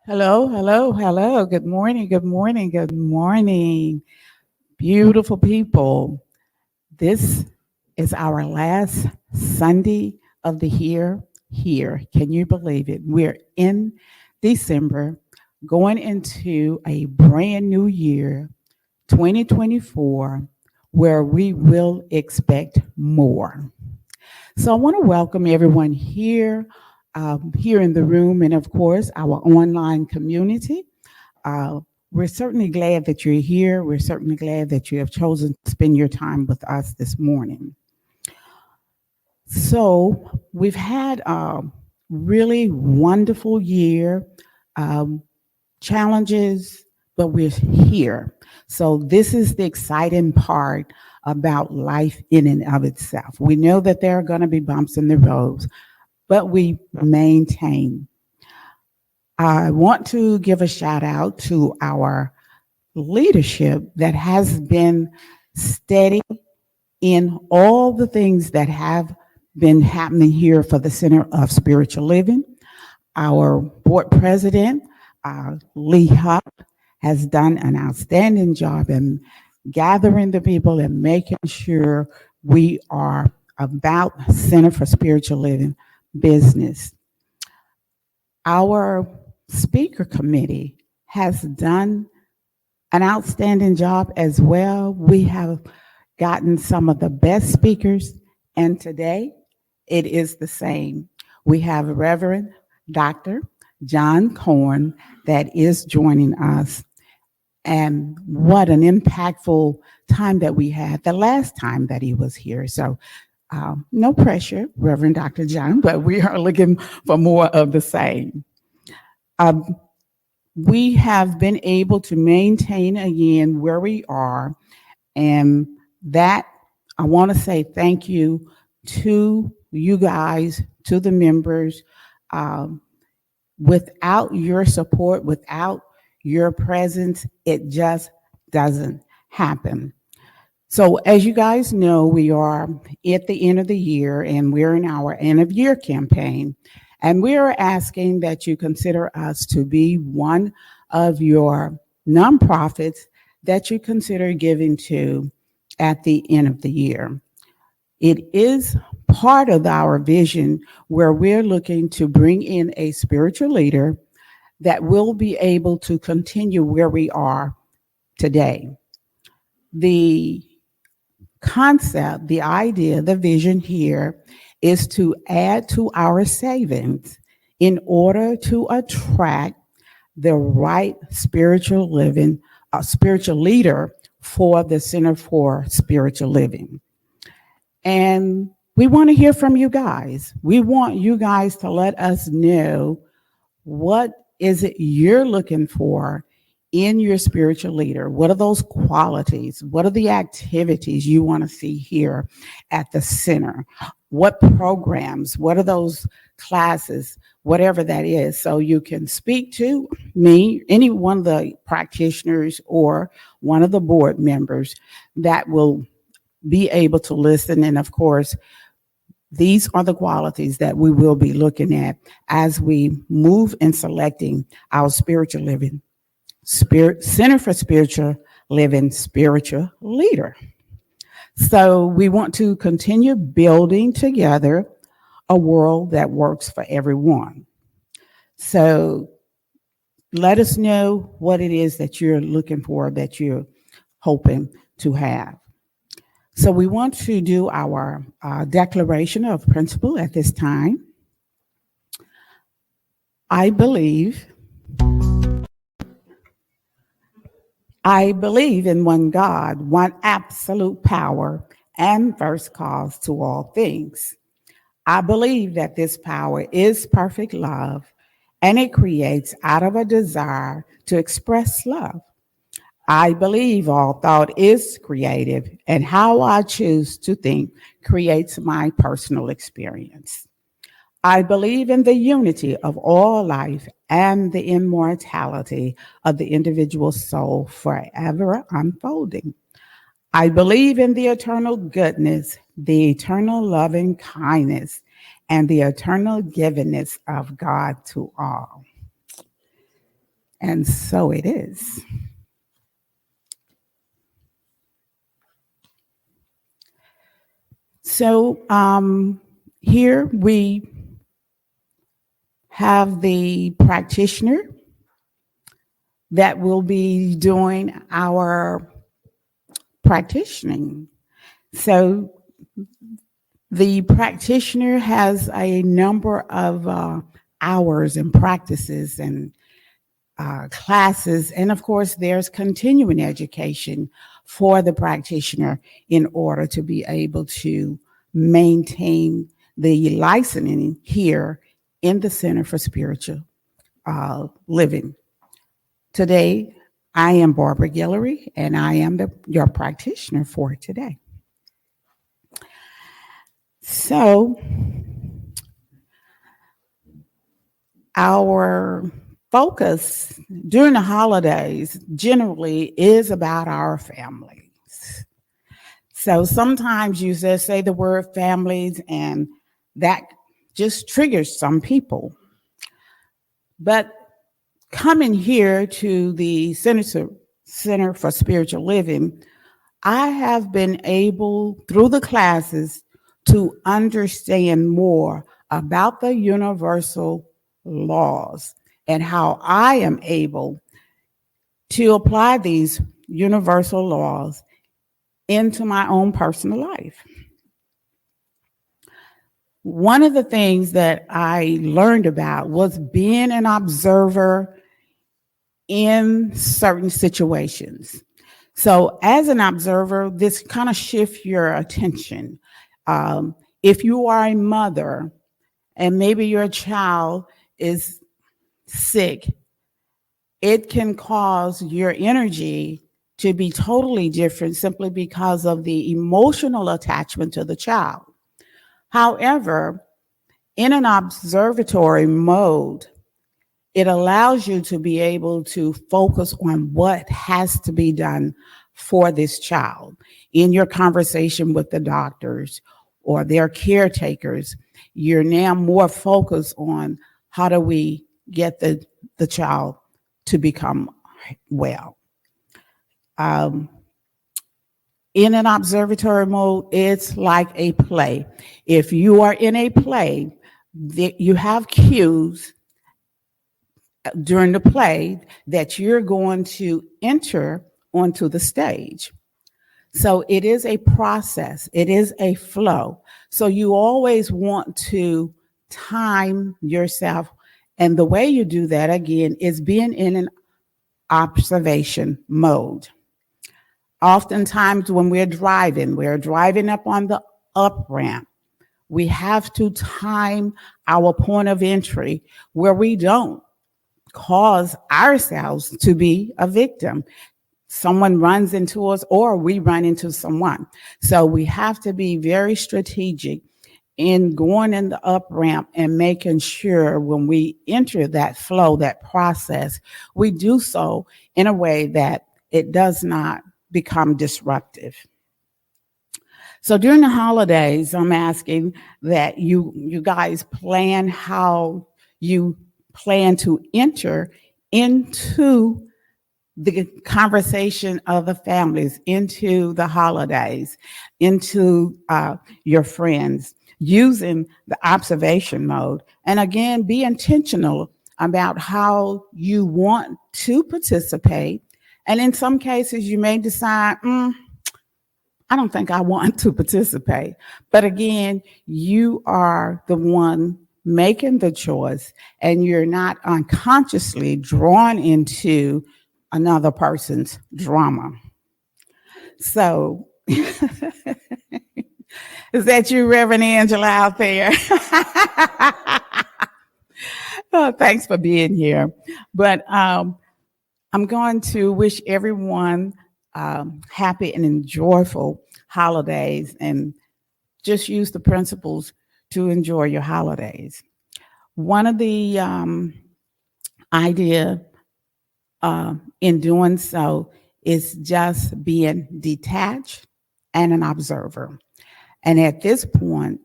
Hello, hello, hello. Good morning, good morning, good morning. Beautiful people. This is our last Sunday of the year here. Can you believe it? We're in December, going into a brand new year, 2024, where we will expect more. So I want to welcome everyone here in the room, and of course, our online community. Uh, we're certainly glad that you're here. We're certainly glad that you have chosen to spend your time with us this morning. So we've had a really wonderful year, um, challenges, but we're here. So this is the exciting part about life in and of itself. We know that there are going to be bumps in the road, but we maintain. I want to give a shout out to our leadership that has been steady in all the things that have been happening here for the Center of Spiritual Living. Our board president, Lee Hupp, has done an outstanding job in gathering the people and making sure we are about Center for Spiritual Living business. Our speaker committee has done an outstanding job as well. We have gotten some of the best speakers, and today it is the same. We have Reverend Dr. John Karn that is joining us. And what an impactful time that we had the last time that he was here. So, no pressure, Reverend Dr. John, but we are looking for more of the same. Um, we have been able to maintain again where we are, and that I want to say thank you to you guys, to the members. Um, Without your support, without your presence, it just doesn't happen. So, as you guys know, we are at the end of the year and we're in our end of year campaign. And we are asking that you consider us to be one of your nonprofits that you consider giving to at the end of the year. It is part of our vision where we're looking to bring in a spiritual leader that will be able to continue where we are today. The concept, the idea, the vision here is to add to our savings in order to attract the right spiritual leader for the Center for Spiritual Living. And we want to hear from you guys. We want you guys to let us know what is it you're looking for in your spiritual leader? What are those qualities? What are the activities you want to see here at the center? What programs? What are those classes? Whatever that is. So you can speak to me, any one of the practitioners or one of the board members that will be able to listen. And of course, these are the qualities that we will be looking at as we move in selecting our spiritual living, Center for Spiritual Living spiritual leader. So we want to continue building together a world that works for everyone. So let us know what it is that you're looking for, that you're hoping to have. So we want to do our declaration of principle at this time. I believe, I believe in one God, one absolute power and first cause to all things. I believe that this power is perfect love and it creates out of a desire to express love. I believe all thought is creative, and how I choose to think creates my personal experience. I believe in the unity of all life and the immortality of the individual soul forever unfolding. I believe in the eternal goodness, the eternal loving kindness, and the eternal givingness of God to all. And so it is. So here we have the practitioner that will be doing our practicing. So the practitioner has a number of hours and practices and classes, and of course, there's continuing education for the practitioner in order to be able to maintain the licensing here in the Center for Spiritual Living. Today, I am Barbara Guillory, and I am your practitioner for today. So, our focus during the holidays generally is about our families. So sometimes you just say the word families, and that just triggers some people. But coming here to the Center for Spiritual Living, I have been able, through the classes, to understand more about the universal laws and how I am able to apply these universal laws into my own personal life. One of the things that I learned about was being an observer in certain situations. So as an observer, this kind of shifts your attention. If you are a mother and maybe your child is sick, it can cause your energy to be totally different simply because of the emotional attachment to the child. However, in an observatory mode, it allows you to be able to focus on what has to be done for this child. In your conversation with the doctors or their caretakers, you're now more focused on how do we get the child to become well. In an observatory mode, it's like a play. If you are in a play, you have cues during the play that you're going to enter onto the stage. So it is a process, it is a flow. So you always want to time yourself. And the way you do that, again, is being in an observation mode. Oftentimes when we're driving up on the up ramp. We have to time our point of entry where we don't cause ourselves to be a victim. Someone runs into us or we run into someone. So we have to be very strategic in going in the up ramp and making sure when we enter that flow, that process, we do so in a way that it does not become disruptive. So during the holidays, I'm asking that you guys plan how you plan to enter into the conversation of the families, into the holidays, into your friends, using the observation mode. And again, be intentional about how you want to participate. And in some cases, you may decide, I don't think I want to participate. But again, you are the one making the choice, and you're not unconsciously drawn into another person's drama. So, is that you, Reverend Angela, out there? Oh, thanks for being here. But I'm going to wish everyone happy and joyful holidays, and just use the principles to enjoy your holidays. One of the idea in doing so is just being detached and an observer. And at this point,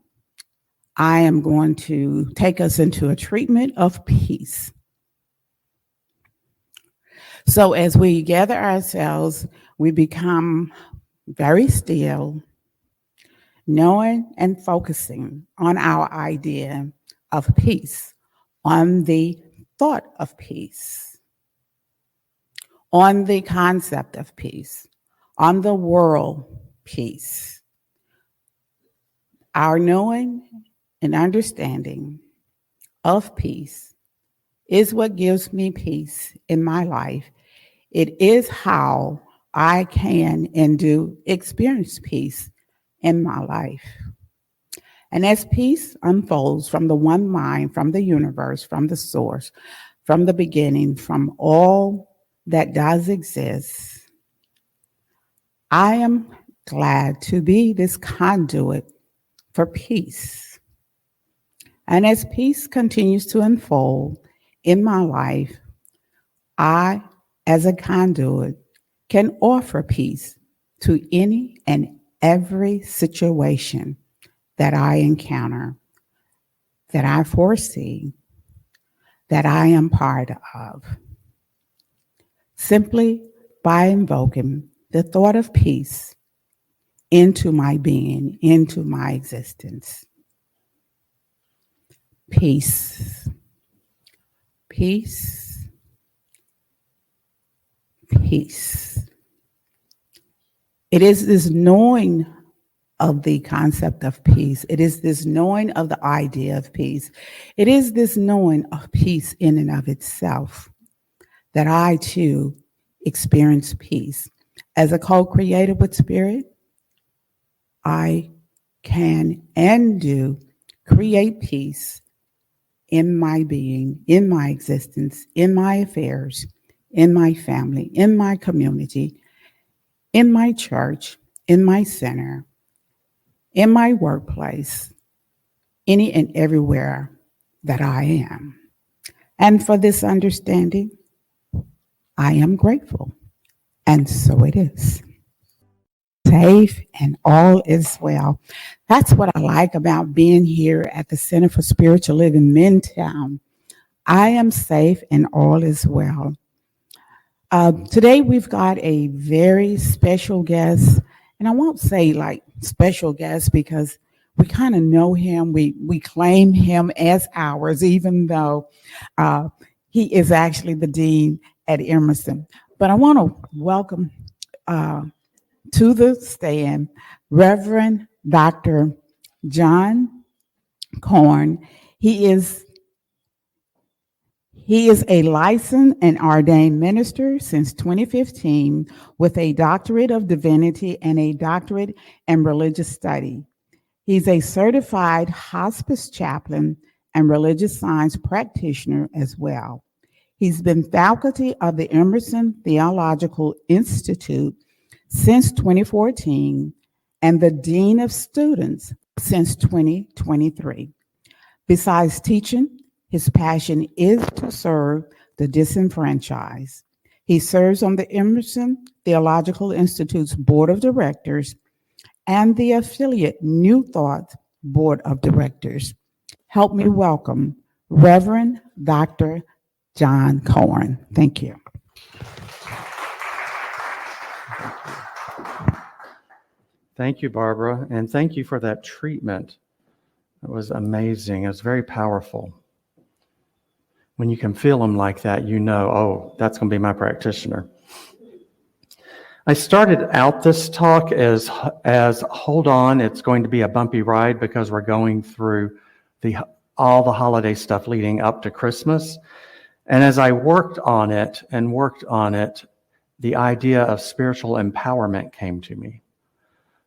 I am going to take us into a treatment of peace. So as we gather ourselves, we become very still, knowing and focusing on our idea of peace, on the thought of peace, on the concept of peace, on the world peace. Our knowing and understanding of peace is what gives me peace in my life. It is how I can and do experience peace in my life. And as peace unfolds from the one mind, from the universe, from the source, from the beginning, from all that does exist, I am glad to be this conduit for peace. And as peace continues to unfold in my life, I, as a conduit, can offer peace to any and every situation that I encounter, that I foresee, that I am part of, simply by invoking the thought of peace into my being, into my existence. Peace, peace, peace. It is this knowing of the concept of peace. It is this knowing of the idea of peace. It is this knowing of peace in and of itself that I too experience peace. As a co-creator with spirit, I can and do create peace in my being, in my existence, in my affairs, in my family, in my community, in my church, in my center, in my workplace, any and everywhere that I am. And for this understanding, I am grateful. And so it is. Safe and all is well. That's what I like about being here at the Center for Spiritual Living Midtown. I am safe and all is well. Today we've got a very special guest, and I won't say like special guest because we kind of know him. We claim him as ours, even though he is actually the dean at Emerson. But I want to welcome to the stand Reverend Dr. John Karn. He is a licensed and ordained minister since 2015 with a doctorate of divinity and a doctorate in religious study. He's a certified hospice chaplain and religious science practitioner as well. He's been faculty of the Emerson Theological Institute since 2014 and the dean of students since 2023. Besides teaching, his passion is to serve the disenfranchised. He serves on the Emerson Theological Institute's Board of Directors and the affiliate New Thought Board of Directors. Help me welcome Reverend Dr. John Karn. Thank you. Thank you, Barbara, and thank you for that treatment. It was amazing. It was very powerful. When you can feel them like that, you know, oh, that's going to be my practitioner. I started out this talk as hold on, it's going to be a bumpy ride because we're going through all the holiday stuff leading up to Christmas. And as I worked on it, the idea of spiritual empowerment came to me.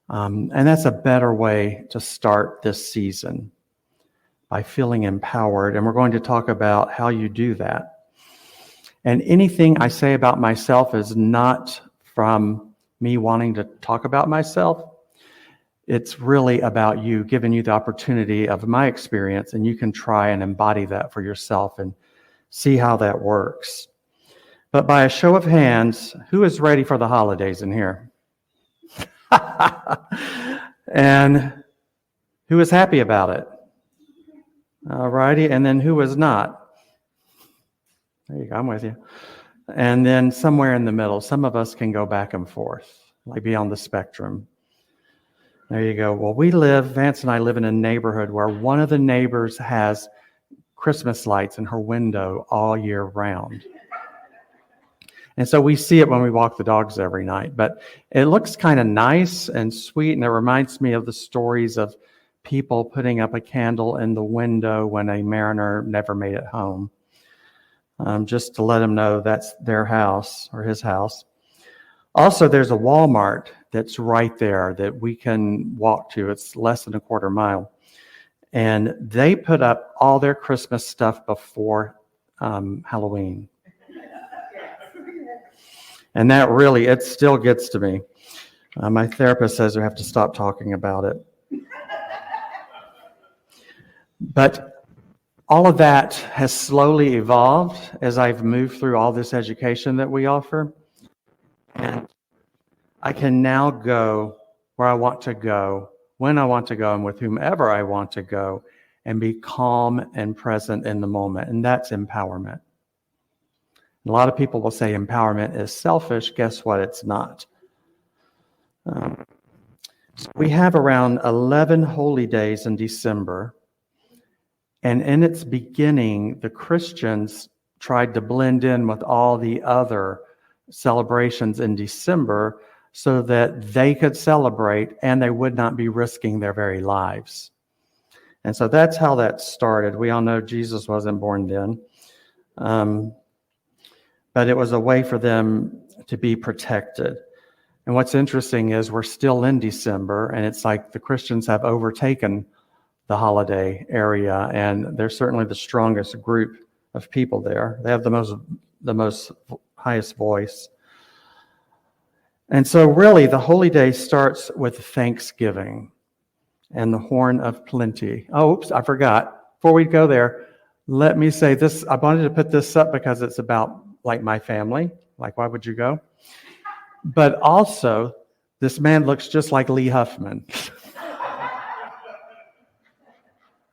And that's a better way to start this season, by feeling empowered. And we're going to talk about how you do that. And anything I say about myself is not from me wanting to talk about myself. It's really about you, giving you the opportunity of my experience, and you can try and embody that for yourself and see how that works. But by a show of hands, who is ready for the holidays in here? And who is happy about it? All righty, and then who is not? There you go, I'm with you. And then somewhere in the middle, some of us can go back and forth, like be on the spectrum. There you go. Well, Vance and I live in a neighborhood where one of the neighbors has Christmas lights in her window all year round. And so we see it when we walk the dogs every night. But it looks kind of nice and sweet, and it reminds me of the stories of people putting up a candle in the window when a mariner never made it home, just to let them know that's their house or his house. Also, there's a Walmart that's right there that we can walk to. It's less than a quarter mile. And they put up all their Christmas stuff before Halloween. And that really, it still gets to me. My therapist says we have to stop talking about it. But all of that has slowly evolved as I've moved through all this education that we offer. And I can now go where I want to go, when I want to go, and with whomever I want to go, and be calm and present in the moment. And that's empowerment. A lot of people will say empowerment is selfish. Guess what? It's not. So we have around 11 holy days in December. And in its beginning, the Christians tried to blend in with all the other celebrations in December so that they could celebrate and they would not be risking their very lives. And so that's how that started. We all know Jesus wasn't born then. But it was a way for them to be protected. And what's interesting is we're still in December, and it's like the Christians have overtaken the holiday area, and they're certainly the strongest group of people there. They have the most highest voice. And so really the holy day starts with Thanksgiving and the horn of plenty. Oh, oops, I forgot. Before we go there, let me say this. I wanted to put this up because it's about like my family. Like, why would you go? But also, this man looks just like Lee Huffman.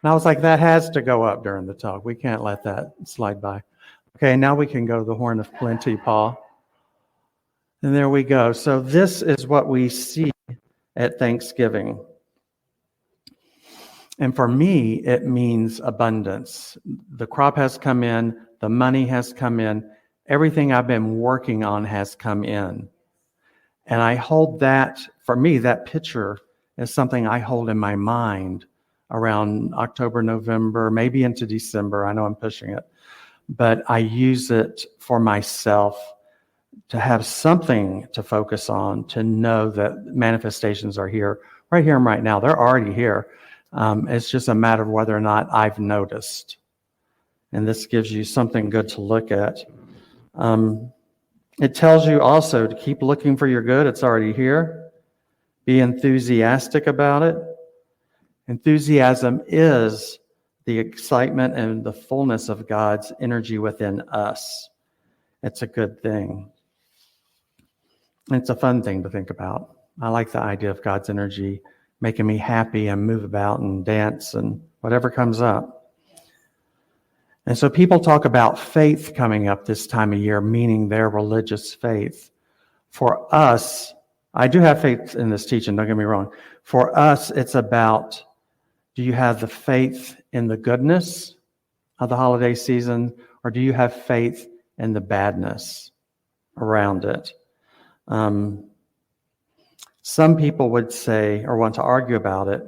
And I was like, that has to go up during the talk. We can't let that slide by. Okay, now we can go to the horn of plenty, Paul. And there we go. So this is what we see at Thanksgiving. And for me, it means abundance. The crop has come in, the money has come in, everything I've been working on has come in. And I hold that, for me, that picture is something I hold in my mind around October, November, maybe into December. I know I'm pushing it. But I use it for myself to have something to focus on, to know that manifestations are here, right here and right now. They're already here. It's just a matter of whether or not I've noticed. And this gives you something good to look at. It tells you also to keep looking for your good. It's already here. Be enthusiastic about it. Enthusiasm is the excitement and the fullness of God's energy within us. It's a good thing. It's a fun thing to think about. I like the idea of God's energy making me happy and move about and dance and whatever comes up. And so people talk about faith coming up this time of year, meaning their religious faith. For us, I do have faith in this teaching, don't get me wrong. For us, it's about, do you have the faith in the goodness of the holiday season, or do you have faith in the badness around it? Some people would say, or want to argue about it,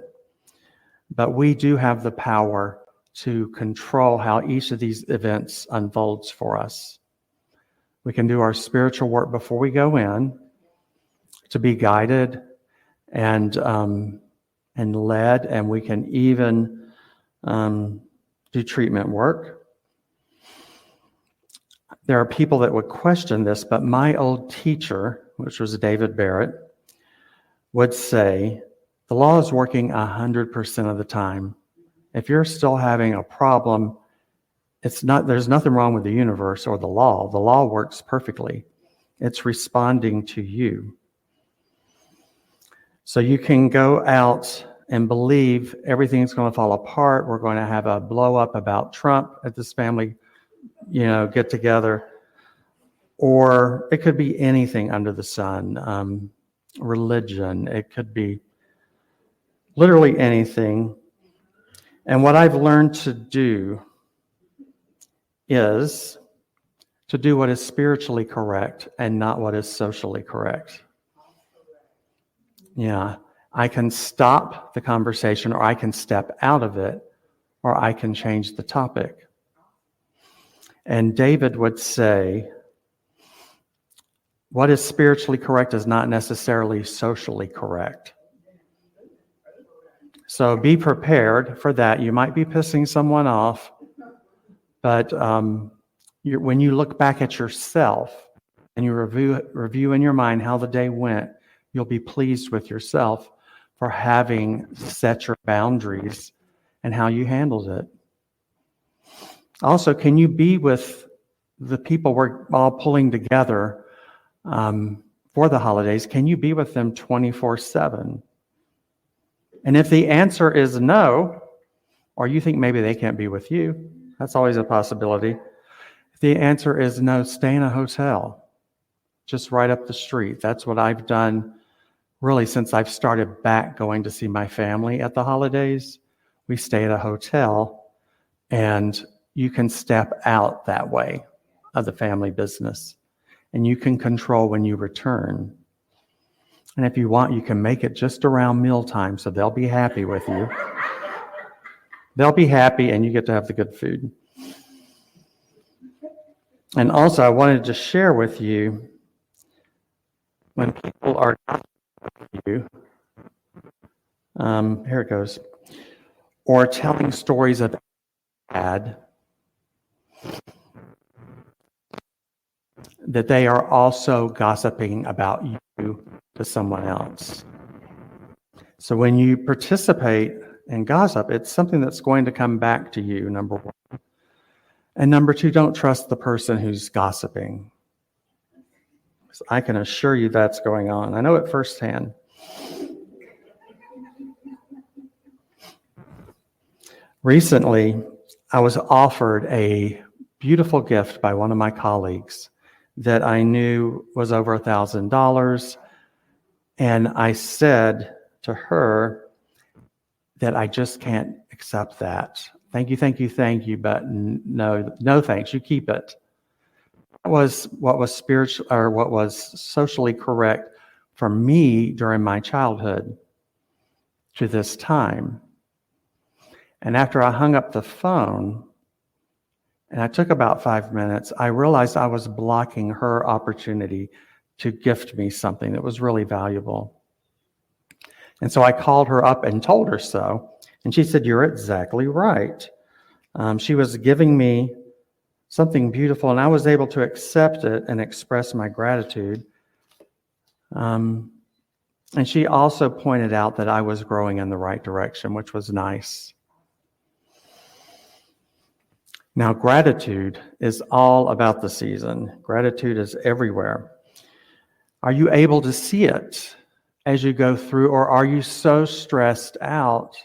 but we do have the power to control how each of these events unfolds for us. We can do our spiritual work before we go in to be guided and led, and we can even do treatment work. There are people that would question this, but my old teacher, which was David Barrett, would say the law is working 100% of the time. If you're still having a problem, there's nothing wrong with the universe or the law. The law works perfectly. It's responding to you. So you can go out and believe everything's going to fall apart. We're going to have a blow up about Trump at this family, get together. or it could be anything under the sun, religion, it could be literally anything. And what I've learned to do is to do what is spiritually correct and not what is socially correct. Yeah, I can stop the conversation, or I can step out of it, or I can change the topic. And David would say, what is spiritually correct is not necessarily socially correct. So be prepared for that. You might be pissing someone off, but when you look back at yourself and you review in your mind how the day went, you'll be pleased with yourself for having set your boundaries and how you handled it. Also, can you be with the people we're all pulling together for the holidays? Can you be with them 24/7? And if the answer is no, or you think maybe they can't be with you, that's always a possibility. If the answer is no, stay in a hotel just right up the street. That's what I've done really since I've started back going to see my family at the holidays. We stay at a hotel, and you can step out that way of the family business, and you can control when you return. And if you want, you can make it just around mealtime, so they'll be happy with you. They'll be happy, and you get to have the good food. And also, I wanted to share with you, when people are with you, here it goes, or telling stories of bad, that they are also gossiping about you to someone else. So when you participate in gossip, it's something that's going to come back to you, number one. And number two, don't trust the person who's gossiping. So I can assure you that's going on. I know it firsthand. Recently, I was offered a beautiful gift by one of my colleagues that I knew was over $1,000. And I said to her that I just can't accept that. Thank you, but no thanks, you keep it. That was what was spiritual, or what was socially correct for me during my childhood to this time. And after I hung up the phone, and I took about 5 minutes, I realized I was blocking her opportunity to gift me something that was really valuable. And so I called her up and told her so. And she said, "You're exactly right." She was giving me something beautiful, and I was able to accept it and express my gratitude. And she also pointed out that I was growing in the right direction, which was nice. Now, gratitude is all about the season. Gratitude is everywhere. Are you able to see it as you go through, or are you so stressed out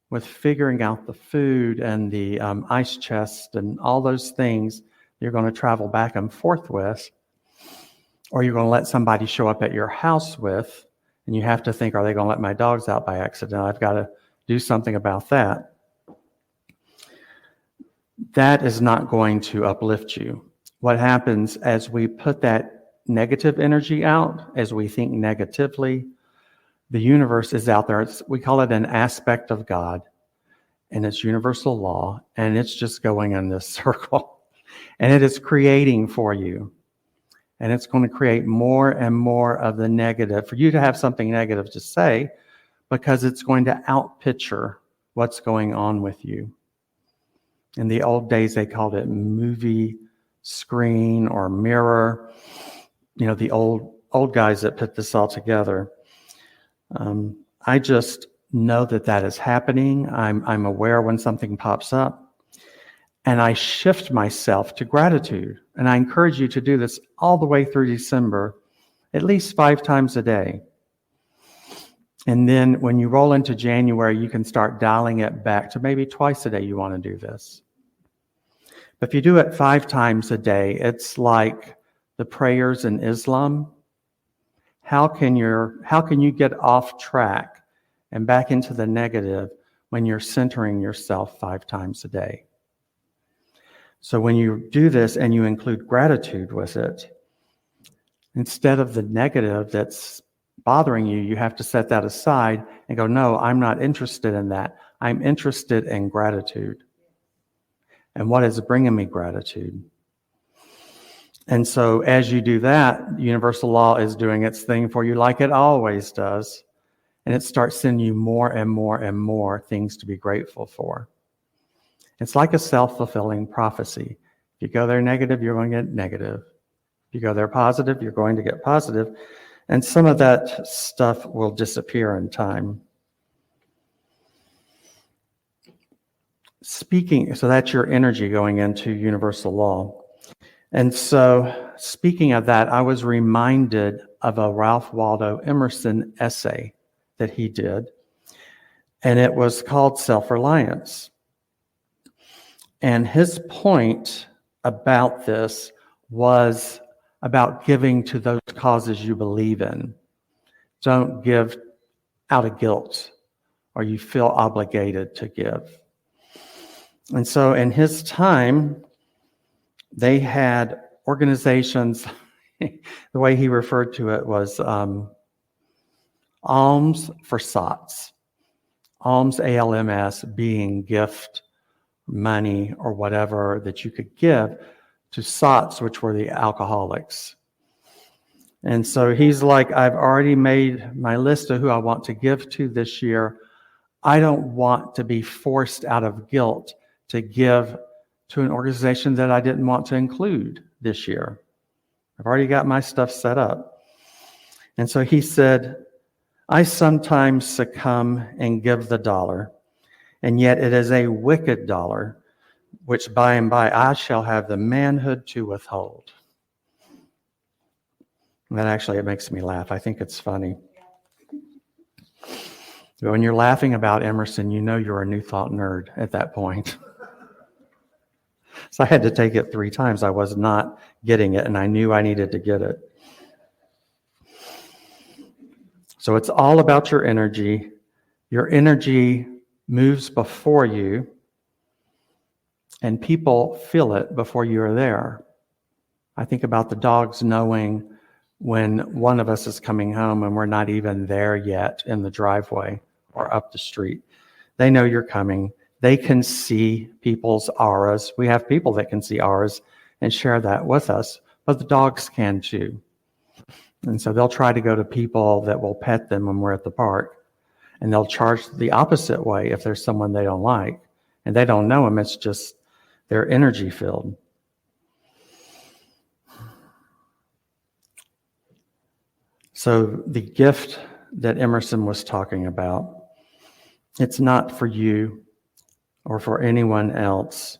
with figuring out the food and the ice chest and all those things you're going to travel back and forth with, or you're going to let somebody show up at your house with, and you have to think, are they going to let my dogs out by accident? I've got to do something about that. That is not going to uplift you. What happens as we put that negative energy out, as we think negatively, the universe is out there. We call it an aspect of God, and it's universal law, and it's just going in this circle, and it is creating for you, and it's going to create more and more of the negative for you to have something negative to say, because it's going to outpicture what's going on with you. In the old days, they called it movie screen or mirror. You know, the old guys that put this all together. I just know that is happening. I'm aware when something pops up, and I shift myself to gratitude. And I encourage you to do this all the way through December, at least 5 times a day. And then when you roll into January, you can start dialing it back to maybe twice a day you want to do this. But if you do it 5 times a day, it's like the prayers in Islam, how can you get off track and back into the negative when you're centering yourself 5 times a day? So when you do this and you include gratitude with it, instead of the negative that's bothering you, you have to set that aside and go, no, I'm not interested in that. I'm interested in gratitude. And what is bringing me gratitude? And so as you do that, universal law is doing its thing for you like it always does. And it starts sending you more and more and more things to be grateful for. It's like a self-fulfilling prophecy. If you go there negative, you're going to get negative. If you go there positive, you're going to get positive. And some of that stuff will disappear in time. So that's your energy going into universal law. And so, speaking of that, I was reminded of a Ralph Waldo Emerson essay that he did, and it was called Self-Reliance. And his point about this was about giving to those causes you believe in. Don't give out of guilt or you feel obligated to give. And so in his time, they had organizations, the way he referred to it was alms for sots. Alms, ALMS, being gift, money, or whatever that you could give to sots, which were the alcoholics. And so he's like, I've already made my list of who I want to give to this year. I don't want to be forced out of guilt to give to an organization that I didn't want to include this year. I've already got my stuff set up. And so he said, I sometimes succumb and give the dollar, and yet it is a wicked dollar, which by and by I shall have the manhood to withhold. And that actually, it makes me laugh. I think it's funny. When you're laughing about Emerson, you know you're a New Thought nerd at that point. So I had to take it 3 times. I was not getting it, and I knew I needed to get it. So it's all about your energy. Your energy moves before you, and people feel it before you are there. I think about the dogs knowing when one of us is coming home and we're not even there yet in the driveway or up the street. They know you're coming. They can see people's auras. We have people that can see auras and share that with us, but the dogs can too. And so they'll try to go to people that will pet them when we're at the park, and they'll charge the opposite way if there's someone they don't like, and they don't know them. It's just they're energy filled. So the gift that Emerson was talking about, it's not for you or for anyone else.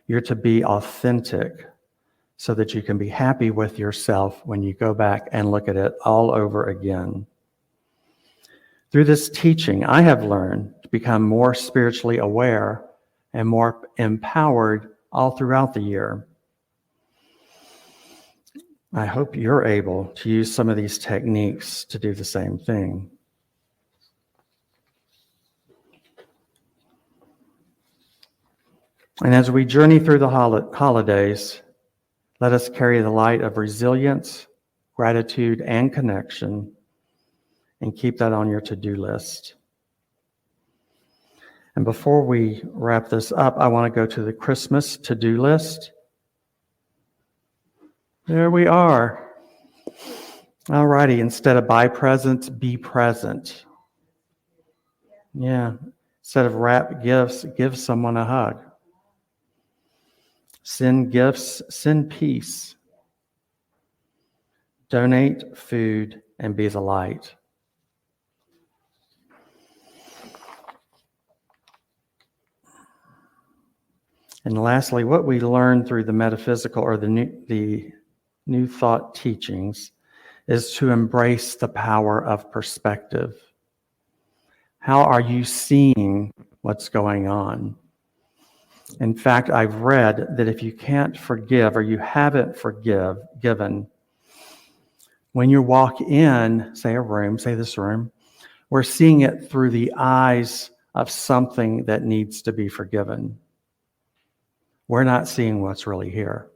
You're to be authentic so that you can be happy with yourself when you go back and look at it all over again. Through this teaching, I have learned to become more spiritually aware and more empowered all throughout the year. I hope you're able to use some of these techniques to do the same thing. And as we journey through the holidays, let us carry the light of resilience, gratitude, and connection, and keep that on your to-do list. And before we wrap this up, I want to go to the Christmas to-do list. There we are. All righty, instead of buy presents, be present. Yeah, instead of wrap gifts, give someone a hug. Send gifts, send peace. Donate food and be the light. And lastly, what we learn through the metaphysical or the New Thought teachings is to embrace the power of perspective. How are you seeing what's going on? In fact, I've read that if you can't forgive or you haven't given, when you walk in, say a room, say this room, we're seeing it through the eyes of something that needs to be forgiven. We're not seeing what's really here.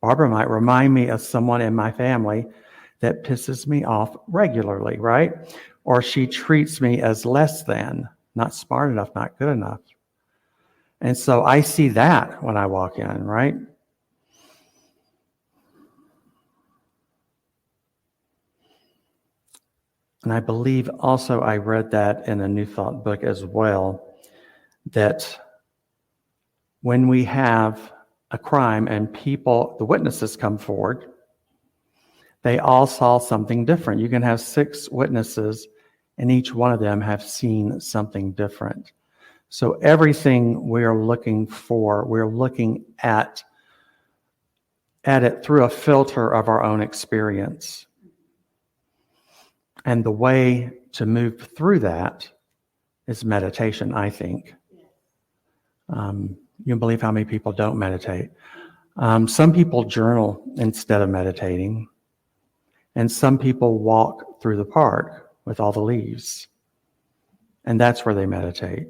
Barbara might remind me of someone in my family that pisses me off regularly, right? Or she treats me as less than, not smart enough, not good enough. And so I see that when I walk in, right? And I believe also I read that in a New Thought book as well, that when we have a crime and the witnesses come forward, they all saw something different. You can have 6 witnesses and each one of them have seen something different. So everything we're looking for, we're looking at it through a filter of our own experience. And the way to move through that is meditation, I think. You believe how many people don't meditate. Some people journal instead of meditating. And some people walk through the park with all the leaves. And that's where they meditate.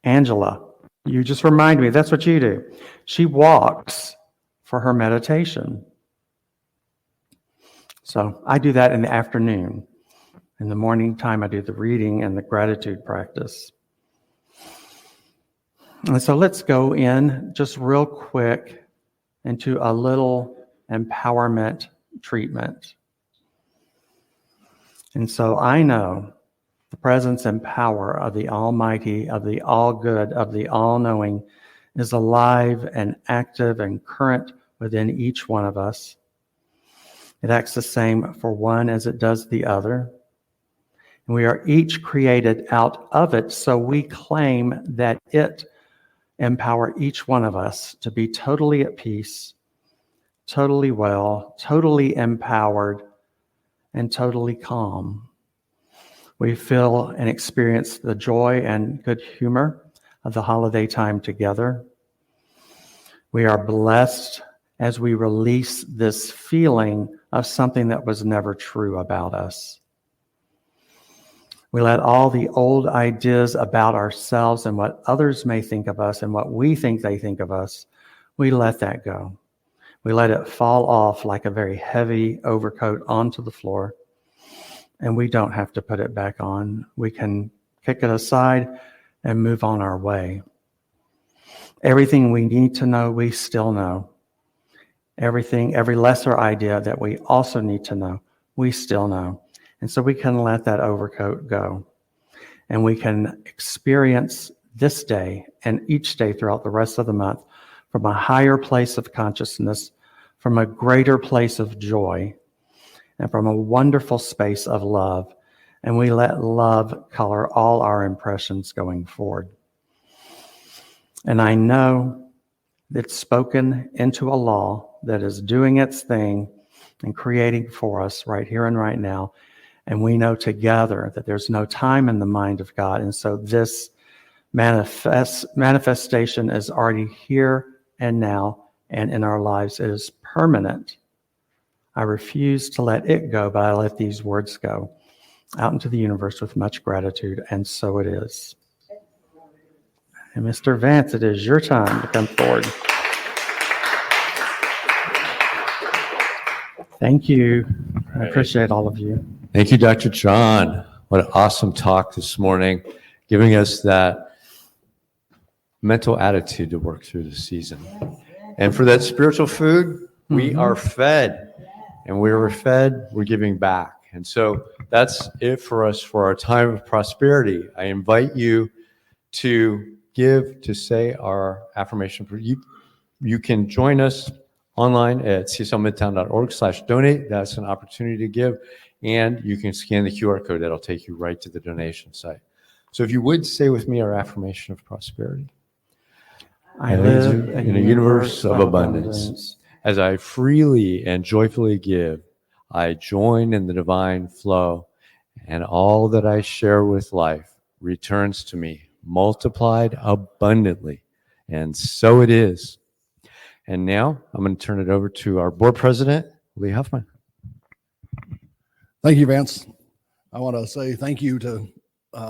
Angela, you just remind me, that's what you do. She walks for her meditation. So I do that in the afternoon. In the morning time, I do the reading and the gratitude practice. And so let's go in just real quick into a little empowerment treatment. And so I know the presence and power of the Almighty, of the All-Good, of the All-Knowing is alive and active and current within each one of us. It acts the same for one as it does the other. And we are each created out of it, so we claim that it empower each one of us to be totally at peace, totally well, totally empowered, and totally calm. We feel and experience the joy and good humor of the holiday time together. We are blessed as we release this feeling of something that was never true about us. We let all the old ideas about ourselves and what others may think of us and what we think they think of us, we let that go. We let it fall off like a very heavy overcoat onto the floor, and we don't have to put it back on. We can kick it aside and move on our way. Everything we need to know, we still know. Every lesser idea that we also need to know, we still know. And so we can let that overcoat go. And we can experience this day and each day throughout the rest of the month from a higher place of consciousness, from a greater place of joy, and from a wonderful space of love. And we let love color all our impressions going forward. And I know it's spoken into a law that is doing its thing and creating for us right here and right now. And we know together that there's no time in the mind of God. And so this manifestation is already here and now and in our lives. It is permanent. I refuse to let it go, but I let these words go out into the universe with much gratitude. And so it is. And Mr. Vance, it is your time to come forward. Thank you. I appreciate all of you. Thank you, Dr. John. What an awesome talk this morning, giving us that mental attitude to work through the season. And for that spiritual food, we are fed. And we were fed, we're giving back. And so that's it for us for our time of prosperity. I invite you to give, to say our affirmation. You can join us online at cslmidtown.org/donate. That's an opportunity to give. And you can scan the QR code. That'll take you right to the donation site. So if you would say with me our affirmation of prosperity. I live in a universe of abundance. As I freely and joyfully give, I join in the divine flow, and all that I share with life returns to me multiplied abundantly. And so it is. And now I'm going to turn it over to our board president, Lee Huffman. Thank you, Vance. I want to say thank you to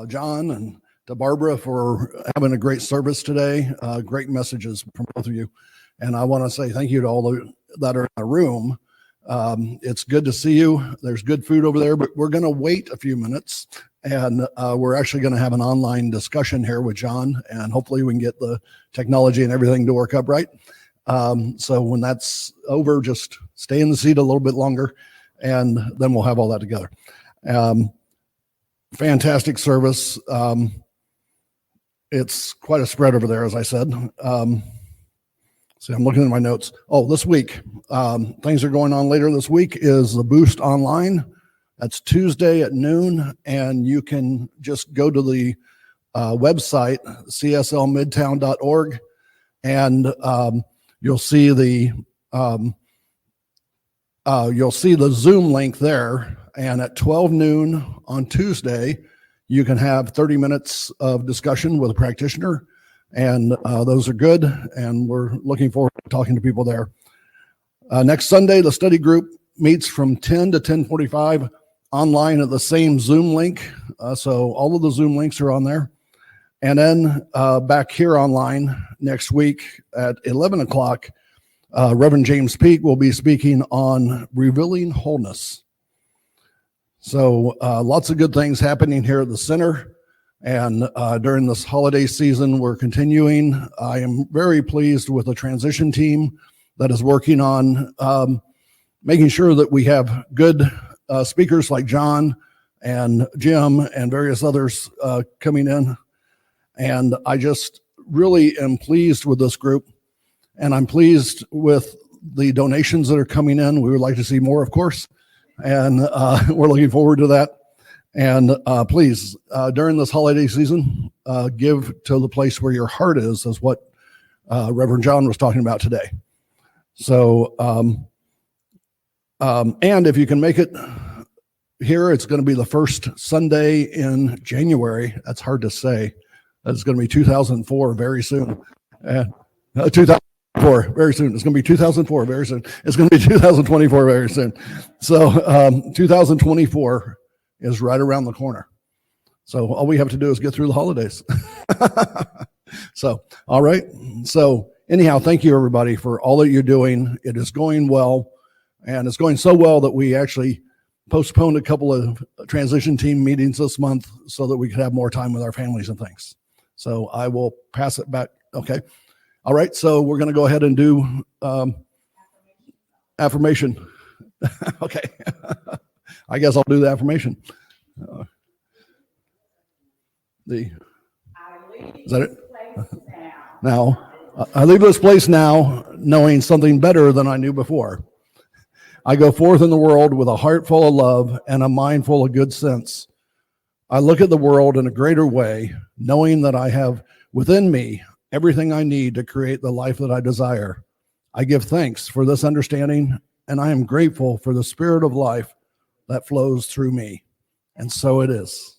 John and to Barbara for having a great service today. Great messages from both of you. And I want to say thank you to all that are in the room. It's good to see you. There's good food over there, but we're going to wait a few minutes. And we're actually going to have an online discussion here with John. And hopefully we can get the technology and everything to work up right. So when that's over, just stay in the seat a little bit longer, and then we'll have all that together. Fantastic service. It's quite a spread over there, as I said. See, I'm looking at my notes. Oh, this week, things are going on later this week is the Boost Online. That's Tuesday at noon, and you can just go to the website, cslmidtown.org, and you'll see the Zoom link there. And at 12 noon on Tuesday, you can have 30 minutes of discussion with a practitioner. And those are good. And we're looking forward to talking to people there. Next Sunday, the study group meets from 10 to 10:45 online at the same Zoom link. So all of the Zoom links are on there. And then back here online next week at 11 o'clock, Reverend James Peake will be speaking on revealing wholeness. So lots of good things happening here at the center. And during this holiday season, we're continuing. I am very pleased with the transition team that is working on making sure that we have good speakers like John and Jim and various others coming in. And I just really am pleased with this group. And I'm pleased with the donations that are coming in. We would like to see more, of course. And we're looking forward to that. And please, during this holiday season, give to the place where your heart is what Reverend John was talking about today. So, and if you can make it here, it's going to be the first Sunday in January. That's hard to say. It's going to be 2004 very soon. 2004 very soon. It's going to be 2004 very soon. It's going to be 2024 very soon. So 2024 is right around the corner. So all we have to do is get through the holidays. So, all right. So anyhow, thank you everybody for all that you're doing. It is going well, and it's going so well that we actually postponed a couple of transition team meetings this month so that we could have more time with our families and things. So I will pass it back. Okay. All right. So we're going to go ahead and do affirmation. Okay. I guess I'll do the affirmation. Is that it? Now, I leave this place now knowing something better than I knew before. I go forth in the world with a heart full of love and a mind full of good sense. I look at the world in a greater way, knowing that I have within me everything I need to create the life that I desire. I give thanks for this understanding, and I am grateful for the spirit of life that flows through me. And so it is.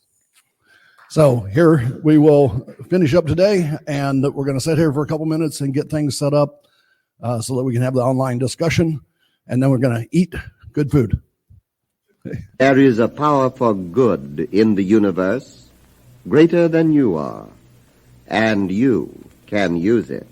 So here we will finish up today, and we're going to sit here for a couple minutes and get things set up so that we can have the online discussion, and then we're going to eat good food. There is a power for good in the universe greater than you are, and you can use it.